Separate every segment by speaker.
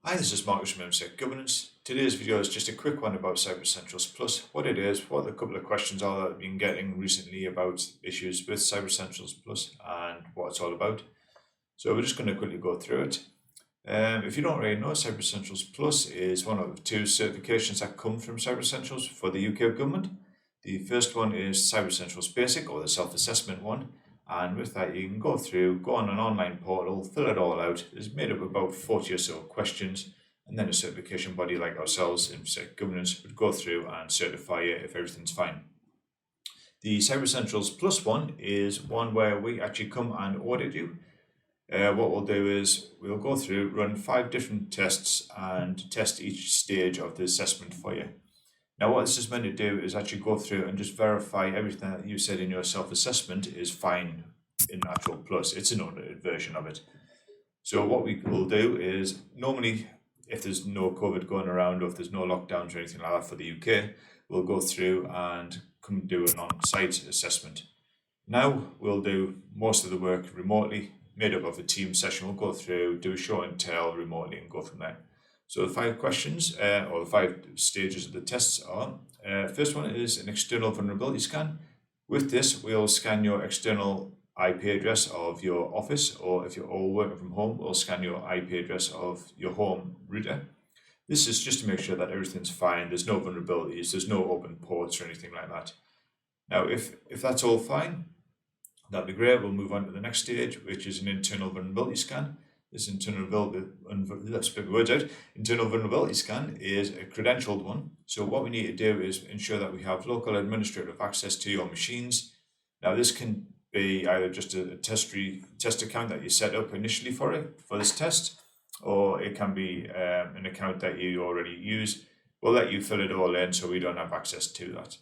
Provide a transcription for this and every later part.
Speaker 1: Hi, this is Marcus from InfoSec Governance. Today's video is just a quick one about Cyber Essentials Plus, what it is, what a couple of questions are that I've been getting recently about issues with Cyber Essentials Plus and what it's all about. So we're just going to quickly go through it. If you don't already know, Cyber Essentials Plus is one of the two certifications that come from Cyber Essentials for the UK government. The first one is Cyber Essentials Basic, or the self-assessment one. And with that, you can go on an online portal, fill it all out. It's made up of about 40 or so questions, and then a certification body like ourselves, InfoSec Governance, would go through and certify you if everything's fine. The Cyber Essentials Plus one is one where we actually come and audit you. What we'll do is we'll go through, run 5 different tests and test each stage of the assessment for you. Now, what this is meant to do is actually go through and just verify everything that you said in your self-assessment is fine in actual Plus. It's an audited version of it. So what we will do is, normally, if there's no COVID going around or if there's no lockdowns or anything like that for the UK, we'll go through and come do an on-site assessment. Now we'll do most of the work remotely, made up of a team session. We'll go through, do a show and tell remotely and go from there. So the 5 questions, or the 5 stages of the tests are, first one is an external vulnerability scan. With this, we'll scan your external IP address of your office, or if you're all working from home, we'll scan your IP address of your home router. This is just to make sure that everything's fine, there's no vulnerabilities, there's no open ports or anything like that. Now, if that's all fine, that'd be great. We'll move on to the next stage, which is an internal vulnerability scan. This internal vulnerability scan is a credentialed one. So what we need to do is ensure that we have local administrative access to your machines. Now, this can be either just a test account that you set up initially for this test, or it can be an account that you already use. We'll let you fill it all in so we don't have access to that.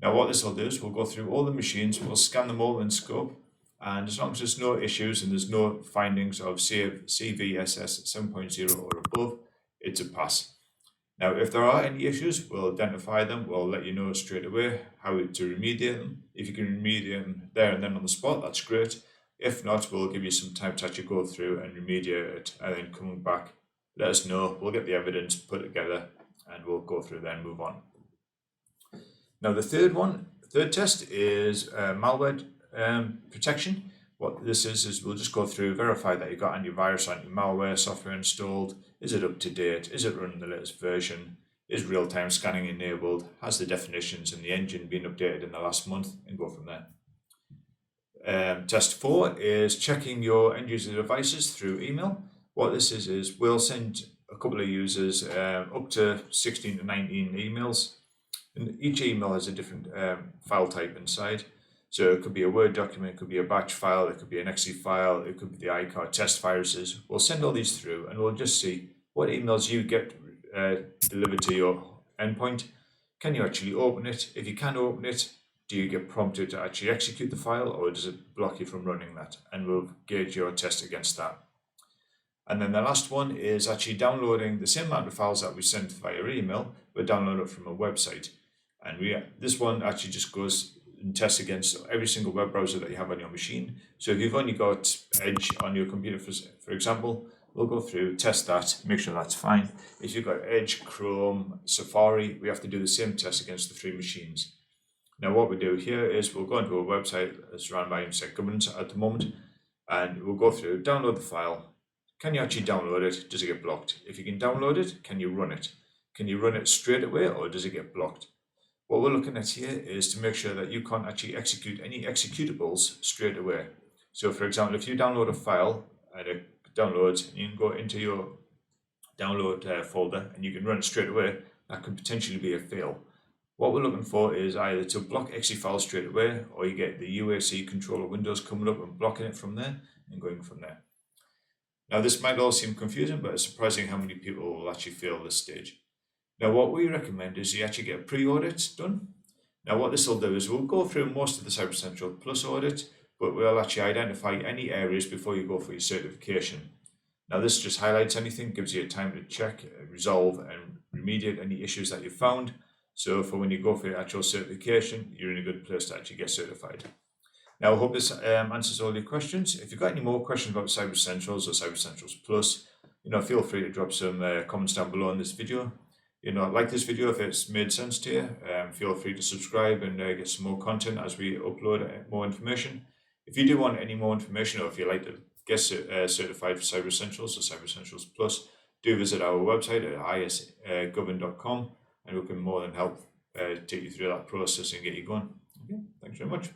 Speaker 1: Now, what this will do is we'll go through all the machines, we'll scan them all in scope, and as long as there's no issues and there's no findings of CVSS 7.0 or above, it's a pass. Now, if there are any issues, we'll identify them. We'll let you know straight away how to remediate them. If you can remediate them there and then on the spot, that's great. If not, we'll give you some time to actually go through and remediate it, and then coming back, let us know. We'll get the evidence put together and we'll go through there and move on. Now, the third test is malware protection. What this is we'll just go through, verify that you've got antivirus, anti-malware software installed. Is it up to date? Is it running the latest version? Is real-time scanning enabled? Has the definitions and the engine been updated in the last month? And go from there. Test 4 is checking your end-user devices through email. What this is we'll send a couple of users up to 16 to 19 emails. And each email has a different file type inside. So it could be a Word document, it could be a batch file, it could be an exe file, it could be the iCard test viruses. We'll send all these through and we'll just see what emails you get delivered to your endpoint. Can you actually open it? If you can open it, do you get prompted to actually execute the file, or does it block you from running that? And we'll gauge your test against that. And then the last one is actually downloading the same amount of files that we sent via email, but download it from a website. And this one actually just goes and tests against every single web browser that you have on your machine. So if you've only got Edge on your computer, for example, we'll go through, test that, make sure that's fine. If you've got Edge, Chrome, Safari, we have to do the same test against the 3 machines. Now, what we do here is we'll go into a website that's run by InfoSec Governance at the moment, and we'll go through, download the file. Can you actually download it? Does it get blocked? If you can download it, can you run it? Can you run it straight away, or does it get blocked? What we're looking at here is to make sure that you can't actually execute any executables straight away. So, for example, if you download a file and it downloads, you can go into your download folder and you can run it straight away, that could potentially be a fail. What we're looking for is either to block exe files straight away, or you get the UAC controller windows coming up and blocking it from there and going from there. Now, this might all seem confusing, but it's surprising how many people will actually fail this stage. Now, what we recommend is you actually get pre-audits done. Now, what this will do is we'll go through most of the Cyber Essentials Plus audit, but we'll actually identify any areas before you go for your certification. Now, this just highlights anything, gives you time to check, resolve, and remediate any issues that you've found. So for when you go for your actual certification, you're in a good place to actually get certified. Now, I hope this answers all your questions. If you've got any more questions about Cyber Essentials or Cyber Essentials Plus, feel free to drop some comments down below on this video. Like this video if it's made sense to you. Feel free to subscribe and get some more content as we upload more information. If you do want any more information, or if you'd like to get certified for Cyber Essentials or Cyber Essentials Plus, do visit our website at isgovern.com, and we can more than help take you through that process and get you going. Okay, thanks very much.